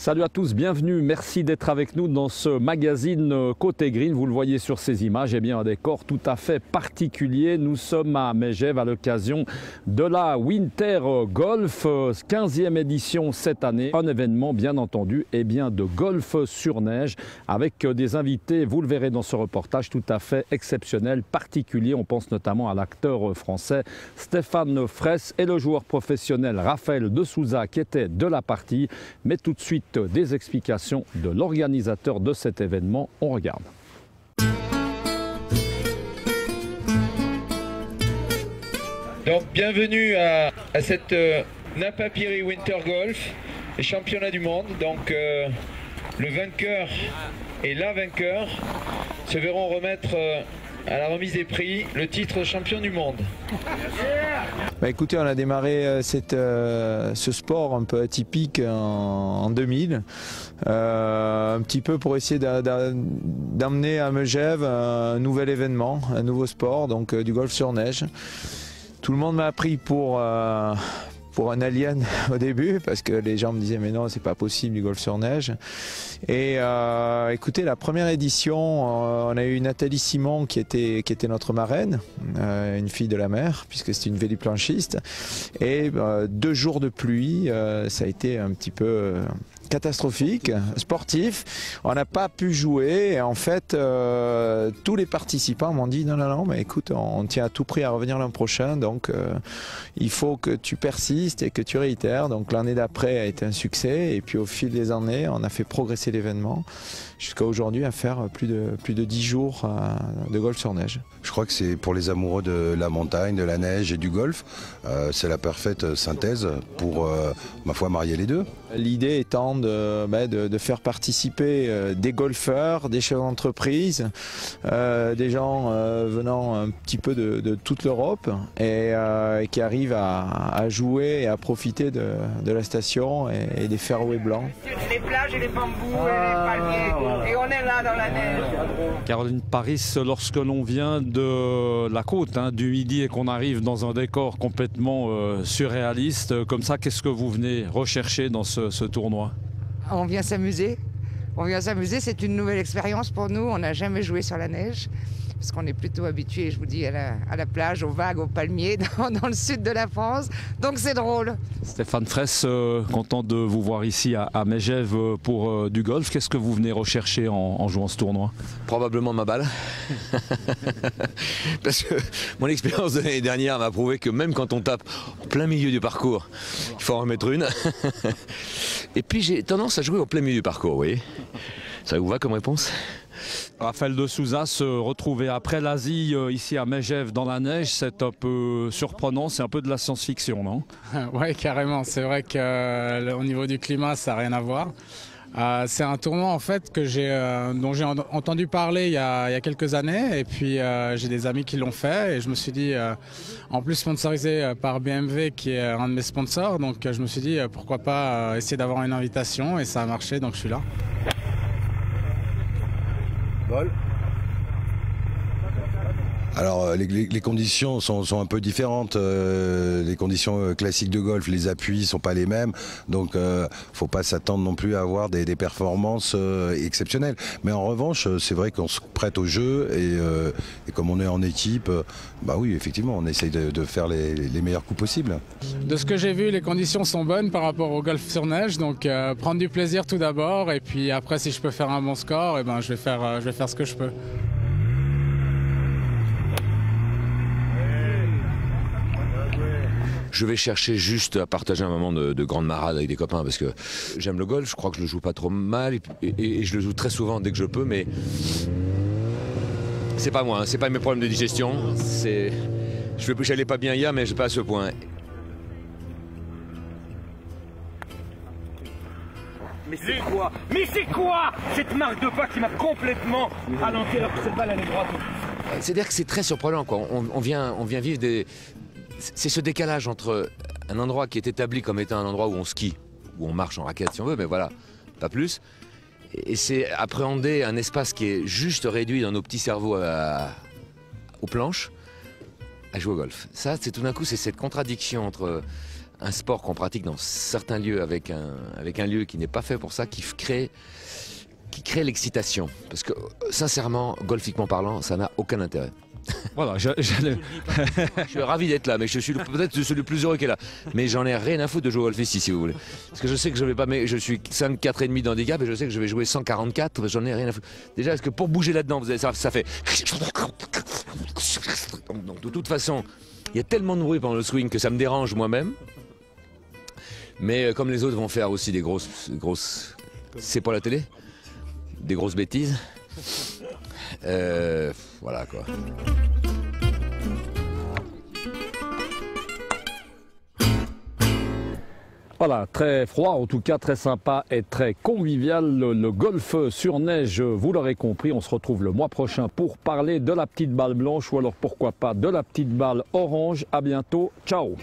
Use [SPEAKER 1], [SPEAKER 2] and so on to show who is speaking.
[SPEAKER 1] Salut à tous, bienvenue, merci d'être avec nous dans ce magazine Côté Green. Vous le voyez sur ces images, eh bien un décor tout à fait particulier. Nous sommes à Megève à l'occasion de la Winter Golf, 15e édition cette année. Un événement bien entendu de golf sur neige avec des invités, vous le verrez dans ce reportage, tout à fait exceptionnel, particulier. On pense notamment à l'acteur français Stéphane Fraisse et le joueur professionnel Raphaël de Souza qui était de la partie. Mais tout de suite, des explications de l'organisateur de cet événement. On regarde.
[SPEAKER 2] Donc bienvenue à cette Napa Piri Winter Golf, les championnats du monde. Donc le vainqueur et la vainqueur se verront remettre à la remise des prix le titre de champion du monde.
[SPEAKER 3] Écoutez, on a démarré ce sport un peu atypique en 2000, un petit peu pour essayer d'amener à Megève un nouvel événement, un nouveau sport, donc du golf sur neige. Tout le monde m'a pris pour un alien au début parce que les gens me disaient mais non, c'est pas possible du golf sur neige. Et écoutez, la première édition, on a eu Nathalie Simon qui était notre marraine, une fille de la mer puisque c'était une véliplanchiste, et 2 jours de pluie, ça a été un petit peu catastrophique, sportif. On n'a pas pu jouer et en fait tous les participants m'ont dit non mais écoute, on tient à tout prix à revenir l'an prochain, donc il faut que tu persistes et que tu réitères. Donc l'année d'après a été un succès et puis au fil des années on a fait progresser l'événement jusqu'à aujourd'hui à faire plus de 10 jours de golf sur neige.
[SPEAKER 4] Je crois que c'est pour les amoureux de la montagne, de la neige et du golf, c'est la parfaite synthèse pour, ma foi, marier les deux.
[SPEAKER 3] L'idée étant de faire participer des golfeurs, des chefs d'entreprise, des gens venant un petit peu de toute l'Europe et qui arrivent à jouer et à profiter de la station et des fairways blancs.
[SPEAKER 5] Les plages et les bambous et les palmiers, et on est là dans la neige.
[SPEAKER 1] Caroline Paris, lorsque l'on vient de la côte, du Midi, et qu'on arrive dans un décor complètement surréaliste, comme ça, qu'est-ce que vous venez rechercher dans ce tournoi?
[SPEAKER 6] On vient s'amuser. C'est une nouvelle expérience pour nous. On n'a jamais joué sur la neige, parce qu'on est plutôt habitué, je vous dis, à la plage, aux vagues, aux palmiers, dans le sud de la France. Donc c'est drôle.
[SPEAKER 1] Stéphane Fraisse, content de vous voir ici à Megève pour du golf. Qu'est-ce que vous venez rechercher en jouant ce tournoi?
[SPEAKER 7] Probablement ma balle. Parce que mon expérience de l'année dernière m'a prouvé que même quand on tape en plein milieu du parcours, il faut en remettre une. Et puis j'ai tendance à jouer au plein milieu du parcours, vous voyez. Ça vous va comme réponse?
[SPEAKER 1] Raphaël de Souza, se retrouver après l'Asie ici à Megève dans la neige, c'est un peu surprenant, c'est un peu de la science-fiction, non?
[SPEAKER 8] Oui, carrément. C'est vrai qu'au niveau du climat, ça n'a rien à voir. C'est un tournoi en fait dont j'ai entendu parler il y a quelques années, et puis j'ai des amis qui l'ont fait et je me suis dit, en plus sponsorisé par BMW qui est un de mes sponsors, donc je me suis dit pourquoi pas essayer d'avoir une invitation, et ça a marché, donc je suis là.
[SPEAKER 4] Vol. Alors les conditions sont un peu différentes, les conditions classiques de golf, les appuis sont pas les mêmes, donc faut pas s'attendre non plus à avoir des performances exceptionnelles. Mais en revanche, c'est vrai qu'on se prête au jeu et comme on est en équipe, bah oui, effectivement, on essaye de faire les meilleurs coups possibles.
[SPEAKER 8] De ce que j'ai vu, les conditions sont bonnes par rapport au golf sur neige, donc prendre du plaisir tout d'abord, et puis après si je peux faire un bon score, je vais faire ce que je peux.
[SPEAKER 7] Je vais chercher juste à partager un moment de grande marade avec des copains, parce que j'aime le golf, je crois que je le joue pas trop mal et je le joue très souvent dès que je peux, mais c'est pas moi, c'est pas mes problèmes de digestion, j'allais pas bien hier, mais je suis pas à ce point.
[SPEAKER 5] Mais c'est quoi cette marque de pas qui m'a complètement ralenti alors que cette balle elle est droite?
[SPEAKER 7] C'est-à-dire que c'est très surprenant, quoi. On vient vivre des... C'est ce décalage entre un endroit qui est établi comme étant un endroit où on skie, où on marche en raquette si on veut, mais voilà, pas plus. Et c'est appréhender un espace qui est juste réduit dans nos petits cerveaux aux planches, à jouer au golf. Ça, c'est tout d'un coup, c'est cette contradiction entre un sport qu'on pratique dans certains lieux avec un lieu qui n'est pas fait pour ça, qui crée l'excitation. Parce que sincèrement, golfiquement parlant, ça n'a aucun intérêt.
[SPEAKER 1] Voilà,
[SPEAKER 7] je suis ravi d'être là, mais je suis peut-être le plus heureux qui est là. Mais j'en ai rien à foutre de jouer au golf ici, si vous voulez. Parce que je sais que je vais pas, mais je suis 5,4,5 d'handicap et je sais que je vais jouer 144. J'en ai rien à foutre. Déjà, parce que pour bouger là-dedans, vous avez ça fait. Donc de toute façon, il y a tellement de bruit pendant le swing que ça me dérange moi-même. Mais comme les autres vont faire aussi des grosses, c'est pour la télé, des grosses bêtises. Voilà quoi.
[SPEAKER 1] Voilà, très froid, en tout cas très sympa et très convivial. Le golf sur neige, vous l'aurez compris, on se retrouve le mois prochain pour parler de la petite balle blanche ou alors pourquoi pas de la petite balle orange. À bientôt, ciao.